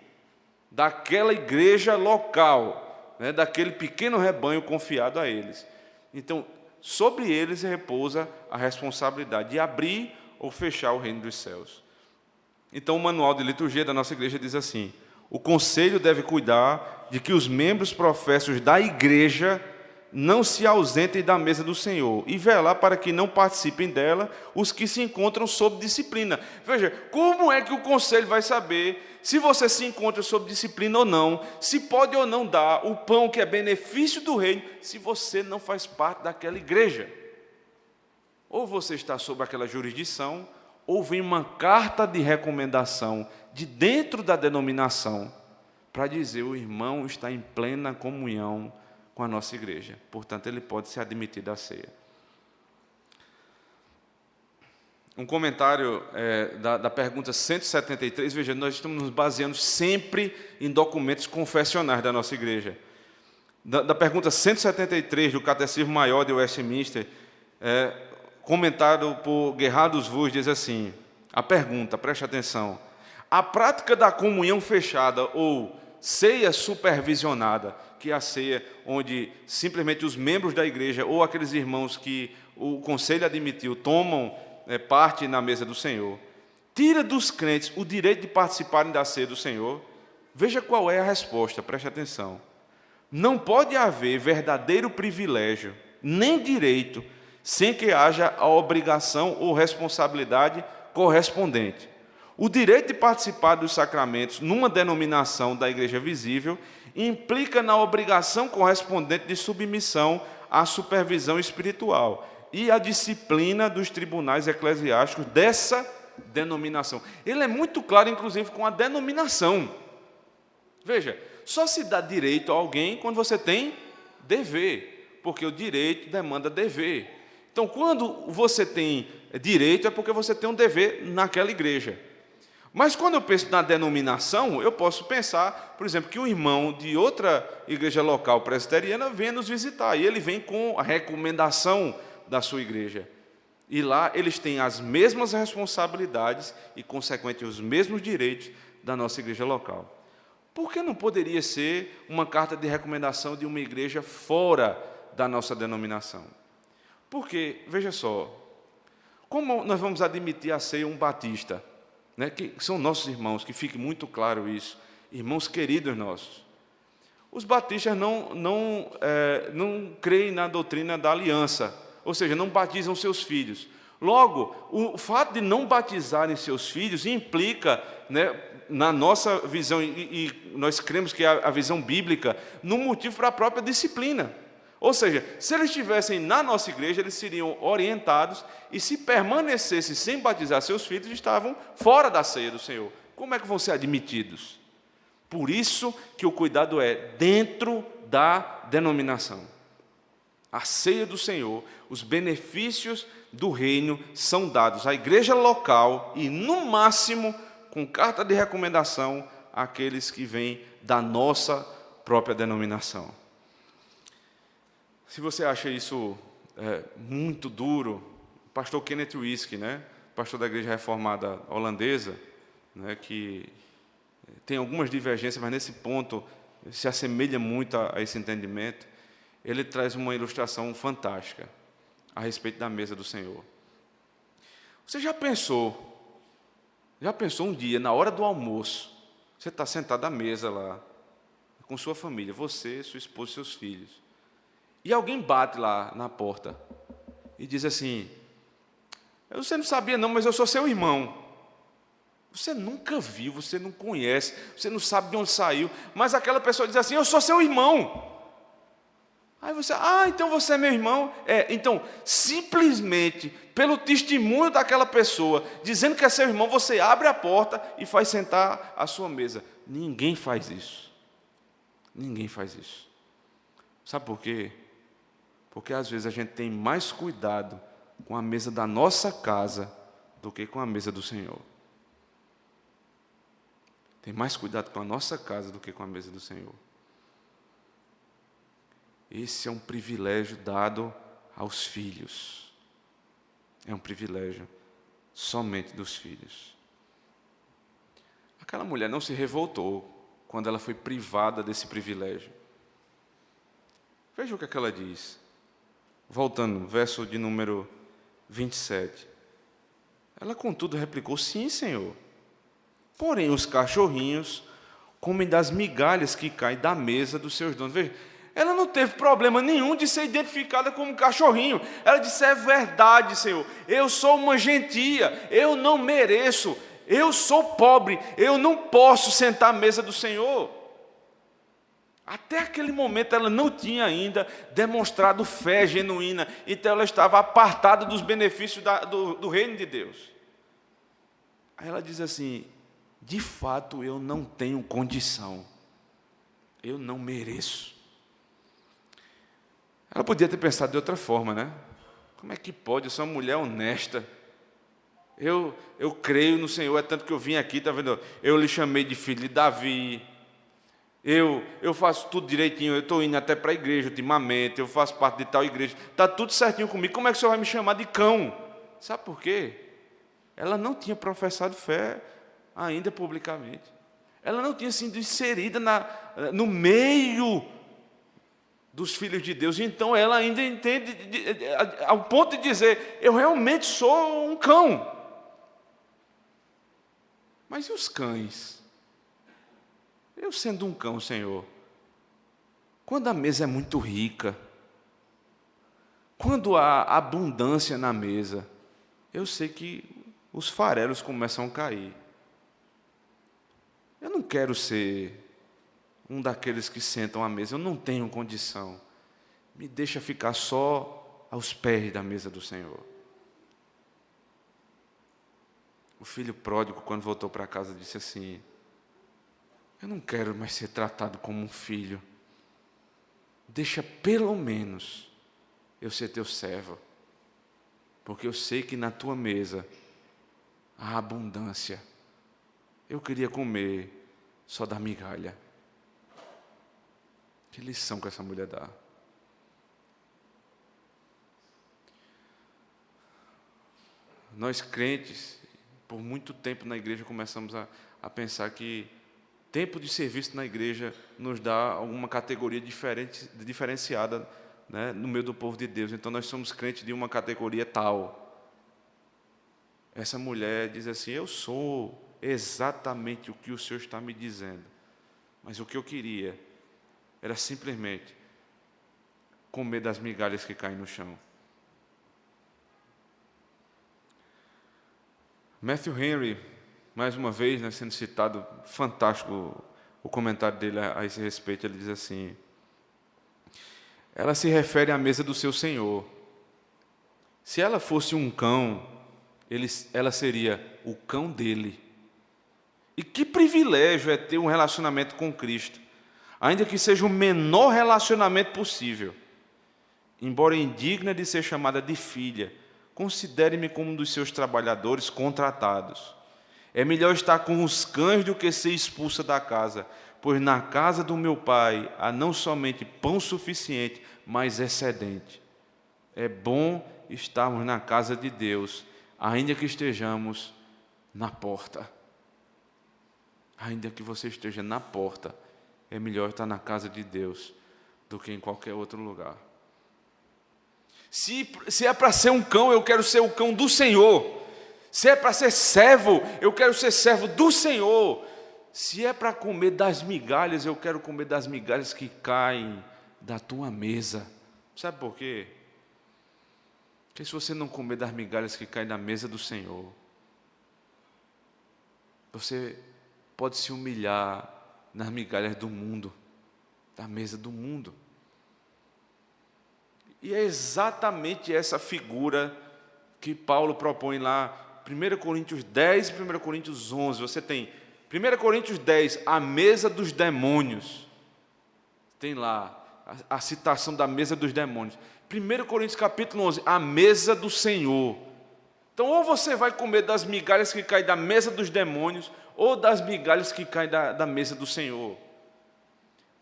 daquela igreja local, né, daquele pequeno rebanho confiado a eles. Então, sobre eles repousa a responsabilidade de abrir ou fechar o reino dos céus. Então, o manual de liturgia da nossa igreja diz assim: o conselho deve cuidar de que os membros professos da igreja não se ausentem da mesa do Senhor e velar para que não participem dela os que se encontram sob disciplina. Veja, como é que o conselho vai saber se você se encontra sob disciplina ou não, se pode ou não dar o pão que é benefício do reino, se você não faz parte daquela igreja? Ou você está sob aquela jurisdição, ou vem uma carta de recomendação de dentro da denominação para dizer: o irmão está em plena comunhão com a nossa igreja, portanto ele pode ser admitido à ceia. Um comentário da pergunta 173, veja, nós estamos nos baseando sempre em documentos confessionais da nossa igreja. Da pergunta 173 do Catecismo Maior de Westminster, comentado por Gerhardus Wurst, diz assim: a pergunta, preste atenção: a prática da comunhão fechada ou ceia supervisionada, que é a ceia onde simplesmente os membros da igreja ou aqueles irmãos que o conselho admitiu tomam parte na mesa do Senhor, tira dos crentes o direito de participarem da ceia do Senhor? Veja qual é a resposta, preste atenção: não pode haver verdadeiro privilégio, nem direito, sem que haja a obrigação ou responsabilidade correspondente. O direito de participar dos sacramentos numa denominação da igreja visível implica na obrigação correspondente de submissão à supervisão espiritual e à disciplina dos tribunais eclesiásticos dessa denominação. Ele é muito claro, inclusive, com a denominação. Veja, só se dá direito a alguém quando você tem dever, porque o direito demanda dever. Então, quando você tem direito, é porque você tem um dever naquela igreja. Mas quando eu penso na denominação, eu posso pensar, por exemplo, que um irmão de outra igreja local presbiteriana venha nos visitar, e ele vem com a recomendação da sua igreja. E lá eles têm as mesmas responsabilidades e, consequentemente, os mesmos direitos da nossa igreja local. Por que não poderia ser uma carta de recomendação de uma igreja fora da nossa denominação? Porque, veja só, como nós vamos admitir a ceia um batista, né, que são nossos irmãos, que fique muito claro isso, irmãos queridos nossos. Os batistas não creem na doutrina da aliança, ou seja, não batizam seus filhos. Logo, o fato de não batizarem seus filhos implica, né, na nossa visão, e nós cremos que é a visão bíblica, no motivo para a própria disciplina. Ou seja, se eles estivessem na nossa igreja, eles seriam orientados, e se permanecessem sem batizar seus filhos, estavam fora da ceia do Senhor. Como é que vão ser admitidos? Por isso que o cuidado é dentro da denominação. A ceia do Senhor, os benefícios do reino são dados à igreja local e, no máximo, com carta de recomendação àqueles que vêm da nossa própria denominação. Se você acha isso muito duro, o pastor Kenneth Wuest, né, pastor da Igreja Reformada Holandesa, né, que tem algumas divergências, mas nesse ponto se assemelha muito a esse entendimento, ele traz uma ilustração fantástica a respeito da mesa do Senhor. Você já pensou um dia, na hora do almoço, você está sentado à mesa lá, com sua família, você, sua esposa e seus filhos, e alguém bate lá na porta e diz assim: você não sabia não, mas eu sou seu irmão. Você nunca viu, você não conhece, você não sabe de onde saiu, mas aquela pessoa diz assim: eu sou seu irmão. Aí você: então você é meu irmão? Então, simplesmente pelo testemunho daquela pessoa, dizendo que é seu irmão, você abre a porta e faz sentar à sua mesa. Ninguém faz isso. Ninguém faz isso. Sabe por quê? Porque às vezes a gente tem mais cuidado com a mesa da nossa casa do que com a mesa do Senhor. Tem mais cuidado com a nossa casa do que com a mesa do Senhor. Esse é um privilégio dado aos filhos. É um privilégio somente dos filhos. Aquela mulher não se revoltou quando ela foi privada desse privilégio. Veja o que é que ela diz. Voltando, verso de número 27. Ela, contudo, replicou: sim, Senhor. Porém, os cachorrinhos comem das migalhas que caem da mesa dos seus donos. Veja, ela não teve problema nenhum de ser identificada como cachorrinho. Ela disse: é verdade, Senhor, eu sou uma gentia, eu não mereço, eu sou pobre, eu não posso sentar à mesa do Senhor. Até aquele momento ela não tinha ainda demonstrado fé genuína, então ela estava apartada dos benefícios do reino de Deus. Aí ela diz assim: de fato eu não tenho condição, eu não mereço. Ela podia ter pensado de outra forma, né? Como é que pode? Eu sou uma mulher honesta, eu creio no Senhor, é tanto que eu vim aqui, está vendo? Eu lhe chamei de filho de Davi, eu faço tudo direitinho, eu estou indo até para a igreja ultimamente, eu faço parte de tal igreja, está tudo certinho comigo, como é que o Senhor vai me chamar de cão? Sabe por quê? Ela não tinha professado fé ainda publicamente. Ela não tinha sido inserida no meio dos filhos de Deus. Então ela ainda entende ao ponto de dizer: eu realmente sou um cão. Mas e os cães? Eu sendo um cão, Senhor, quando a mesa é muito rica, quando há abundância na mesa, eu sei que os farelos começam a cair. Eu não quero ser um daqueles que sentam à mesa, eu não tenho condição. Me deixa ficar só aos pés da mesa do Senhor. O filho pródigo, quando voltou para casa, disse assim: eu não quero mais ser tratado como um filho. Deixa pelo menos eu ser teu servo, porque eu sei que na tua mesa há abundância. Eu queria comer só da migalha. Que lição que essa mulher dá. Nós crentes, por muito tempo na igreja, começamos a pensar que tempo de serviço na igreja nos dá alguma categoria diferenciada, né, no meio do povo de Deus. Então nós somos crentes de uma categoria tal. Essa mulher diz assim: eu sou exatamente o que o Senhor está me dizendo, mas o que eu queria era simplesmente comer das migalhas que caem no chão. Matthew Henry, mais uma vez, né, sendo citado, fantástico o comentário dele a esse respeito. Ele diz assim: ela se refere à mesa do seu Senhor. Se ela fosse um cão, ela seria o cão dele. E que privilégio é ter um relacionamento com Cristo, ainda que seja o menor relacionamento possível. Embora indigna de ser chamada de filha, considere-me como um dos seus trabalhadores contratados. É melhor estar com os cães do que ser expulsa da casa, pois na casa do meu pai há não somente pão suficiente, mas excedente. É bom estarmos na casa de Deus, ainda que estejamos na porta. Ainda que você esteja na porta, é melhor estar na casa de Deus do que em qualquer outro lugar. Se é para ser um cão, eu quero ser o cão do Senhor. Se é para ser servo, eu quero ser servo do Senhor. Se é para comer das migalhas, eu quero comer das migalhas que caem da tua mesa. Sabe por quê? Porque se você não comer das migalhas que caem da mesa do Senhor, você pode se humilhar nas migalhas do mundo, da mesa do mundo. E é exatamente essa figura que Paulo propõe lá, 1 Coríntios 10 e 1 Coríntios 11. Você tem 1 Coríntios 10, a mesa dos demônios. Tem lá a citação da mesa dos demônios. 1 Coríntios capítulo 11, a mesa do Senhor. Então, ou você vai comer das migalhas que caem da mesa dos demônios, ou das migalhas que caem da mesa do Senhor.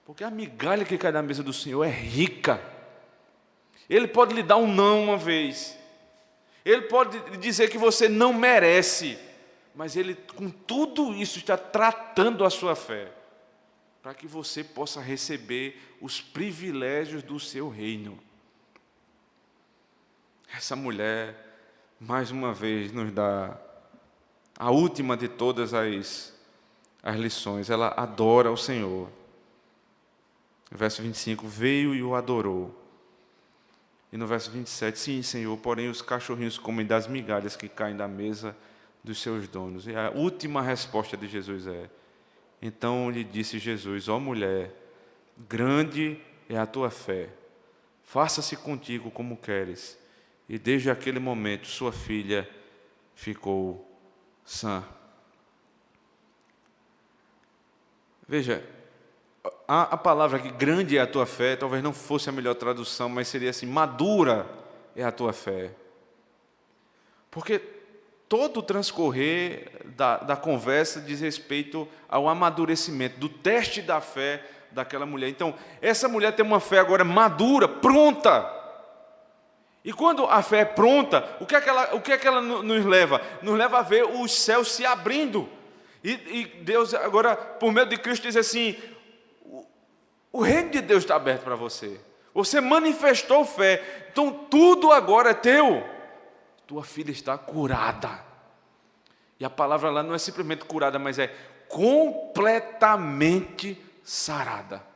Porque a migalha que cai da mesa do Senhor é rica. Ele pode lhe dar um não uma vez. Ele pode dizer que você não merece. Mas Ele, com tudo isso, está tratando a sua fé. para que você possa receber os privilégios do seu reino. Essa mulher, mais uma vez, nos dá a última de todas as lições. Ela adora o Senhor. No verso 25, veio e o adorou. E no verso 27, sim, Senhor, porém os cachorrinhos comem das migalhas que caem da mesa dos seus donos. E a última resposta de Jesus é: então lhe disse Jesus, ó mulher, grande é a tua fé, faça-se contigo como queres. E desde aquele momento sua filha ficou sã. Veja, a palavra aqui, grande é a tua fé, talvez não fosse a melhor tradução, mas seria assim, madura é a tua fé. Porque todo o transcorrer da conversa diz respeito ao amadurecimento, do teste da fé daquela mulher. Então, essa mulher tem uma fé agora madura, pronta. E quando a fé é pronta, o que é que ela nos leva? Nos leva a ver os céus se abrindo. E Deus agora, por meio de Cristo, diz assim, o reino de Deus está aberto para você. Você manifestou fé, então tudo agora é teu. Tua filha está curada. E a palavra lá não é simplesmente curada, mas é completamente sarada.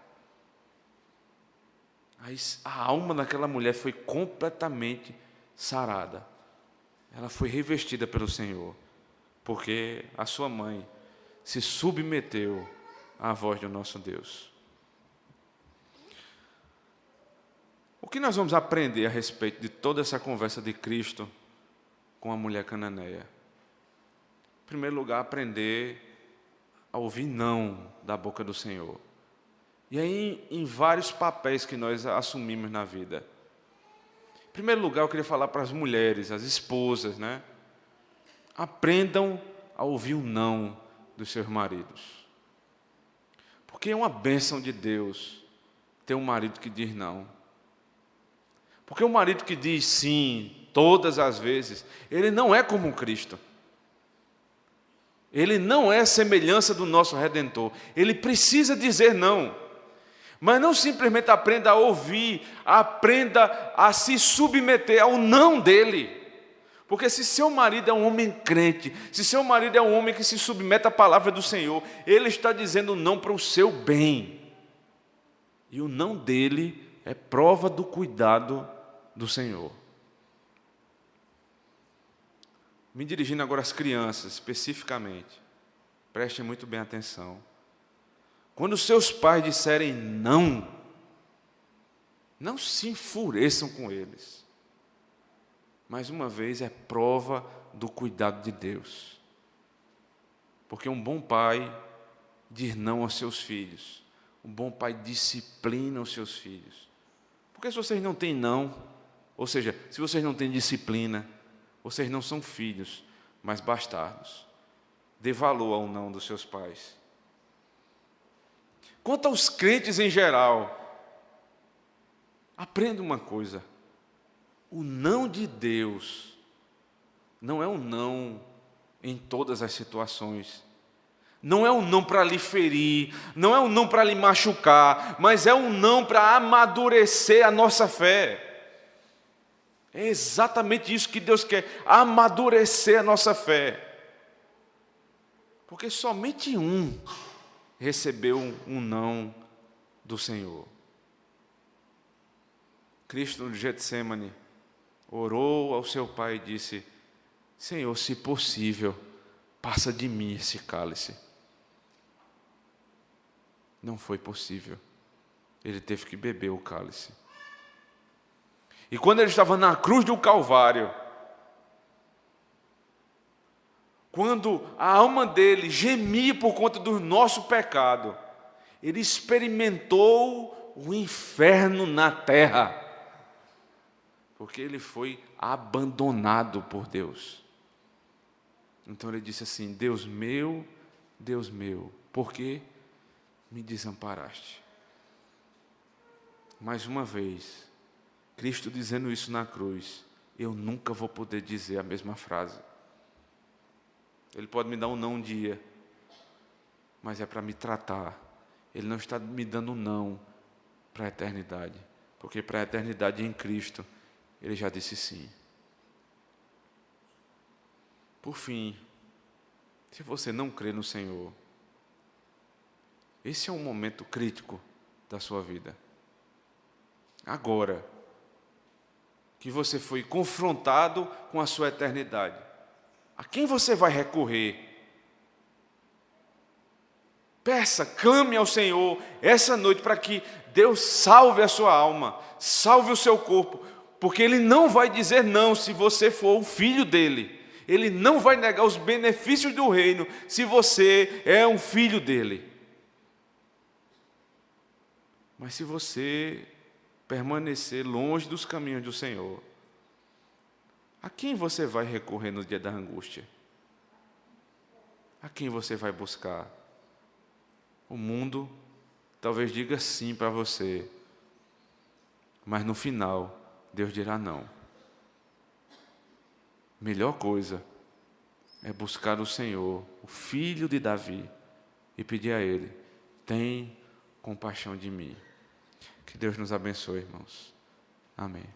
A alma daquela mulher foi completamente sarada. Ela foi revestida pelo Senhor, porque a sua mãe se submeteu à voz do nosso Deus. O que nós vamos aprender a respeito de toda essa conversa de Cristo com a mulher cananeia? Em primeiro lugar, aprender a ouvir não da boca do Senhor. E aí, em vários papéis que nós assumimos na vida. Em primeiro lugar, eu queria falar para as mulheres, as esposas, né? Aprendam a ouvir o não dos seus maridos. Porque é uma bênção de Deus ter um marido que diz não. Porque o marido que diz sim, todas as vezes, ele não é como Cristo. Ele não é semelhança do nosso Redentor. Ele precisa dizer não. Mas não simplesmente aprenda a ouvir, aprenda a se submeter ao não dele. Porque se seu marido é um homem crente, se seu marido é um homem que se submete à palavra do Senhor, ele está dizendo não para o seu bem. E o não dele é prova do cuidado do Senhor. Me dirigindo agora às crianças, especificamente, prestem muito bem atenção. Quando seus pais disserem não, não se enfureçam com eles. Mais uma vez, é prova do cuidado de Deus. Porque um bom pai diz não aos seus filhos. Um bom pai disciplina os seus filhos. Porque se vocês não têm não, ou seja, se vocês não têm disciplina, vocês não são filhos, mas bastardos. Dê valor ao não dos seus pais. Quanto aos crentes em geral, aprenda uma coisa. O não de Deus não é um não em todas as situações. Não é um não para lhe ferir, não é um não para lhe machucar, mas é um não para amadurecer a nossa fé. É exatamente isso que Deus quer, amadurecer a nossa fé. Porque somente um recebeu um não do Senhor. Cristo no Getsemane orou ao seu Pai e disse: Senhor, se possível, passa de mim esse cálice. Não foi possível. Ele teve que beber o cálice. E quando ele estava na cruz do Calvário, quando a alma dele gemia por conta do nosso pecado, ele experimentou o inferno na terra, porque ele foi abandonado por Deus. Então ele disse assim: Deus meu, por que me desamparaste? Mais uma vez, Cristo dizendo isso na cruz, eu nunca vou poder dizer a mesma frase. Ele pode me dar um não um dia, mas é para me tratar Ele não está me dando um não para a eternidade, porque para a eternidade em Cristo, Ele já disse sim. Por fim, se você não crê no Senhor, esse é um momento crítico da sua vida. Agora que você foi confrontado com a sua eternidade, a quem você vai recorrer? Peça, clame ao Senhor essa noite para que Deus salve a sua alma, salve o seu corpo, porque Ele não vai dizer não se você for o filho dEle. Ele não vai negar os benefícios do reino se você é um filho dEle. Mas se você permanecer longe dos caminhos do Senhor, a quem você vai recorrer no dia da angústia? A quem você vai buscar? O mundo talvez diga sim para você, mas no final, Deus dirá não. Melhor coisa é buscar o Senhor, o Filho de Davi, e pedir a Ele: tem compaixão de mim. Que Deus nos abençoe, irmãos. Amém.